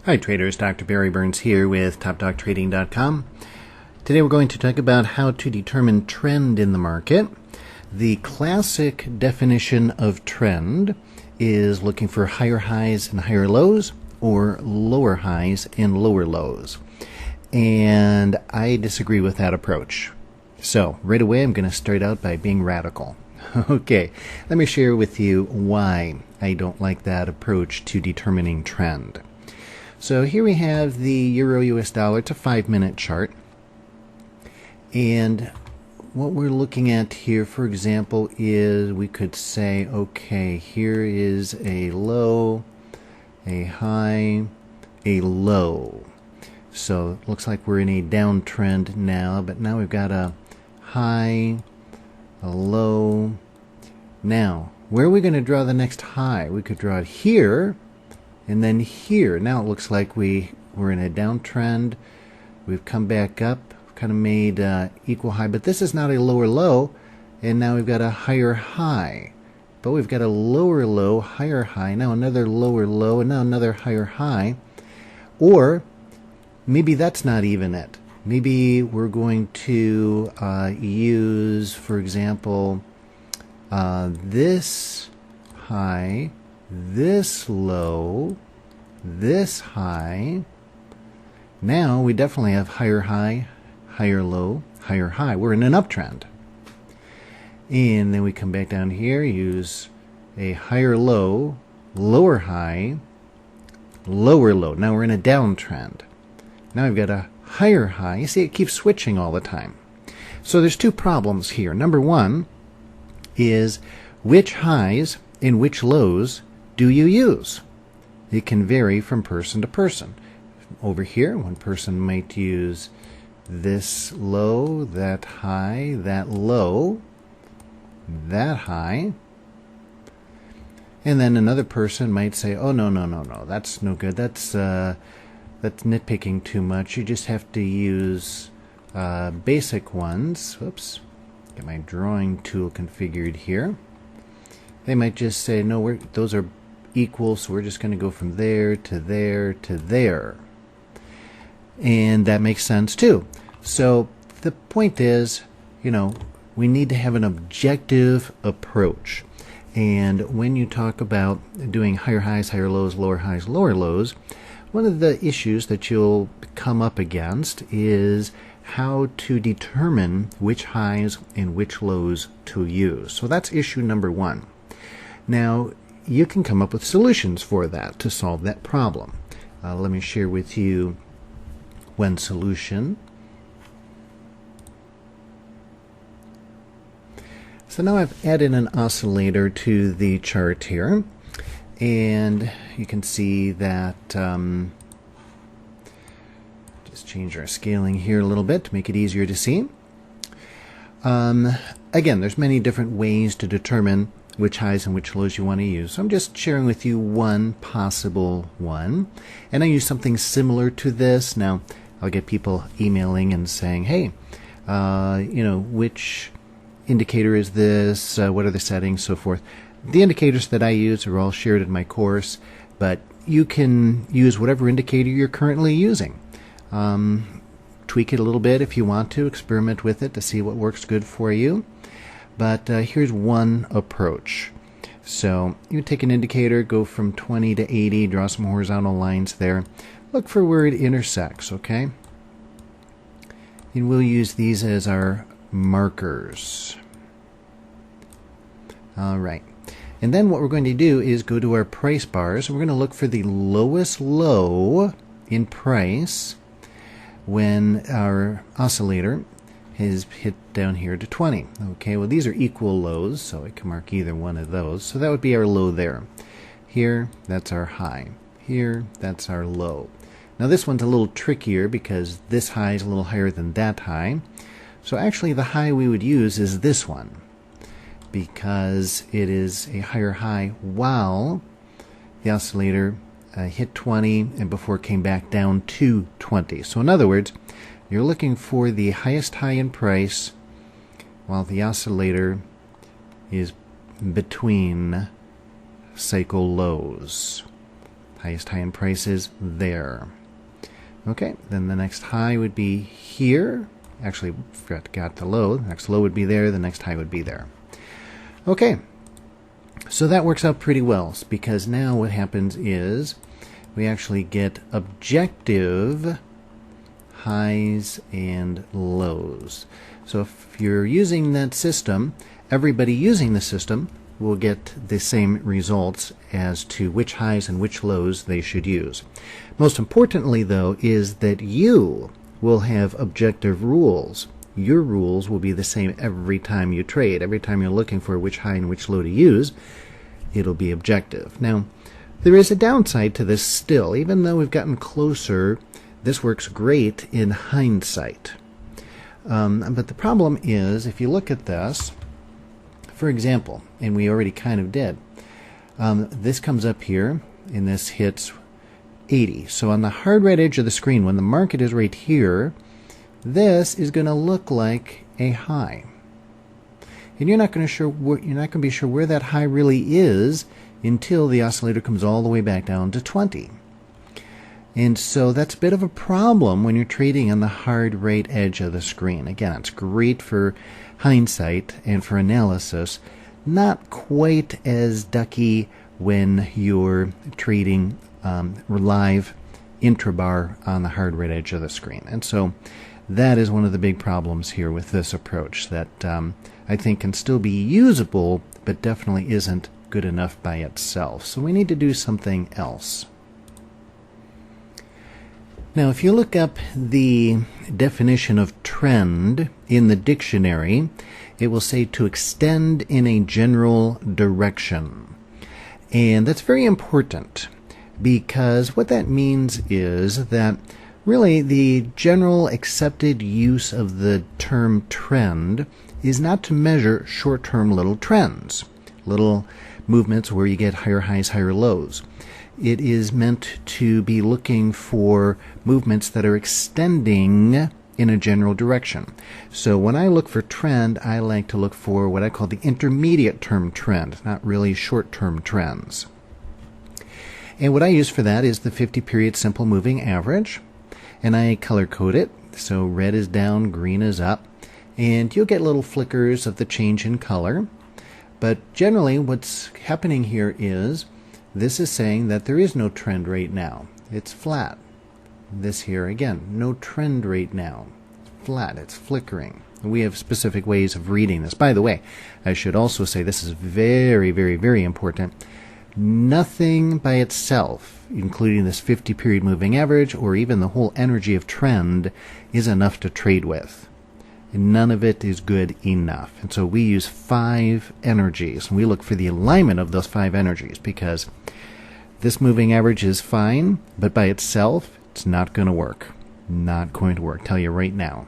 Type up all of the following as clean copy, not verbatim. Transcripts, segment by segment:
Hi traders, Dr. Barry Burns here with TopDogTrading.com. Today we're going to talk about how to determine trend in the market. The classic definition of trend is looking for higher highs and higher lows or lower highs and lower lows. And I disagree with that approach. So right away I'm going to start out by being radical. Okay, let me share with you why I don't like that approach to determining trend. So here we have the Euro-US dollar. It's a 5-minute chart. And what we're looking at here, for example, is we could say, okay, here is a low, a high, a low. So it looks like we're in a downtrend now, but now we've got a high, a low. Now, where are we going to draw the next high? We could draw it here. And then here, now it looks like we're in a downtrend. We've come back up, kind of made equal high, but this is not a lower low, and now we've got a higher high. But we've got a lower low, higher high, now another lower low, and now another higher high. Or maybe that's not even it. Maybe we're going to use, for example, this high, this low, this high. Now we definitely have higher high, higher low, higher high. We're in an uptrend. And then we come back down here, use a higher low, lower high, lower low. Now we're in a downtrend. Now we've got a higher high. You see, it keeps switching all the time. So there's two problems here. Number one is which highs and which lows do you use? It can vary from person to person. Over here, one person might use this low, that high, that low, that high. And then another person might say, oh, no, that's no good. That's nitpicking too much. You just have to use basic ones. Whoops. Get my drawing tool configured here. They might just say, no, those are equal, so we're just going to go from there to there to there. And that makes sense too. So the point is, we need to have an objective approach. And when you talk about doing higher highs, higher lows, lower lows, one of the issues that you'll come up against is how to determine which highs and which lows to use. So that's issue number one. Now, you can come up with solutions for that to solve that problem. Let me share with you one solution. So now I've added an oscillator to the chart here, and you can see that just change our scaling here a little bit to make it easier to see. Again, there's many different ways to determine which highs and which lows you want to use. So I'm just sharing with you one possible one. And I use something similar to this. Now, I'll get people emailing and saying, hey, which indicator is this? What are the settings? So forth. The indicators that I use are all shared in my course, but you can use whatever indicator you're currently using. Tweak it a little bit if you want to, experiment with it to see what works good for you. But here's one approach. So you take an indicator, go from 20 to 80, draw some horizontal lines there. Look for where it intersects, okay? And we'll use these as our markers. All right. And then what we're going to do is go to our price bars. We're going to look for the lowest low in price when our oscillator is hit down here to 20. Okay, well these are equal lows, so I can mark either one of those. So that would be our low there. Here, that's our high. Here, that's our low. Now this one's a little trickier because this high is a little higher than that high. So actually the high we would use is this one because it is a higher high while the oscillator hit 20 and before it came back down to 20. So in other words, you're looking for the highest high in price while the oscillator is between cycle lows. Highest high in prices there. Okay, then the next high would be here. Actually, forgot the low. The next low would be there. The next high would be there. Okay, so that works out pretty well, because now what happens is we actually get objective highs and lows. So if you're using that system, everybody using the system will get the same results as to which highs and which lows they should use. Most importantly, though, is that you will have objective rules. Your rules will be the same every time you trade. Every time you're looking for which high and which low to use, it'll be objective. Now, there is a downside to this still. Even though we've gotten closer, this works great in hindsight. But the problem is, if you look at this, for example, and we already kind of did, this comes up here, and this hits 80. So on the hard right edge of the screen, when the market is right here, this is going to look like a high. And you're not going to be sure where that high really is until the oscillator comes all the way back down to 20. And so that's a bit of a problem when you're trading on the hard right edge of the screen. Again, it's great for hindsight and for analysis, not quite as ducky when you're trading live intrabar on the hard right edge of the screen. And so that is one of the big problems here with this approach that I think can still be usable, but definitely isn't good enough by itself. So we need to do something else. Now, if you look up the definition of trend in the dictionary, it will say to extend in a general direction. And that's very important, because what that means is that really the general accepted use of the term trend is not to measure short-term little trends, little movements where you get higher highs, higher lows. It is meant to be looking for movements that are extending in a general direction. So when I look for trend, I like to look for what I call the intermediate term trend, not really short-term trends. And what I use for that is the 50-period simple moving average, and I color code it. So red is down, green is up, and you'll get little flickers of the change in color. But generally what's happening here is this is saying that there is no trend right now. It's flat. This here, again, no trend right now. It's flat. It's flickering. We have specific ways of reading this. By the way, I should also say this is very, very, very important. Nothing by itself, including this 50-period moving average or even the whole energy of trend, is enough to trade with. None of it is good enough. And so we use 5 energies, and we look for the alignment of those 5 energies, because this moving average is fine, but by itself, it's not going to work. Not going to work, tell you right now.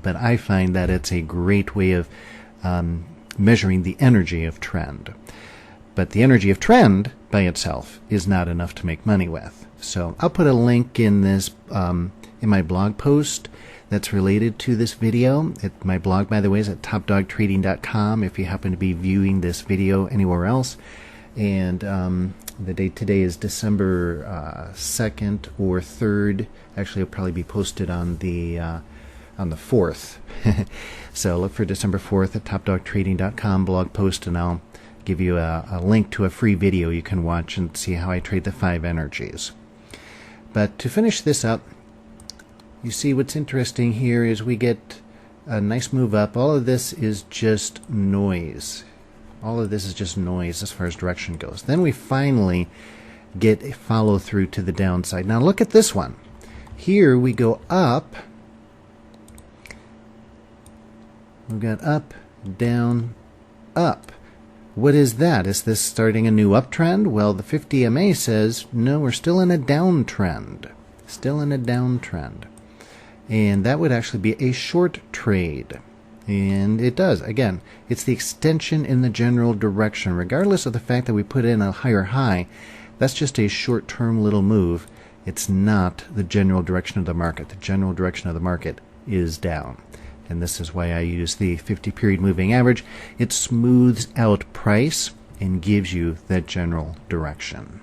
But I find that it's a great way of measuring the energy of trend. But the energy of trend by itself is not enough to make money with. So I'll put a link in this in my blog post that's related to this video. My blog, by the way, is at topdogtrading.com if you happen to be viewing this video anywhere else. And the date today is December 2nd or 3rd. Actually, it'll probably be posted on the 4th. So look for December 4th at topdogtrading.com blog post, and I'll give you a link to a free video you can watch and see how I trade the 5 energies. But to finish this up, you see what's interesting here is we get a nice move up. All of this is just noise. All of this is just noise as far as direction goes. Then we finally get a follow through to the downside. Now look at this one. Here we go up. We've got up, down, up. What is that? Is this starting a new uptrend? Well, the 50 MA says, no, we're still in a downtrend. Still in a downtrend. And that would actually be a short trade. And it does. Again, it's the extension in the general direction. Regardless of the fact that we put in a higher high, that's just a short-term little move. It's not the general direction of the market. The general direction of the market is down. And this is why I use the 50-period moving average. It smooths out price and gives you that general direction.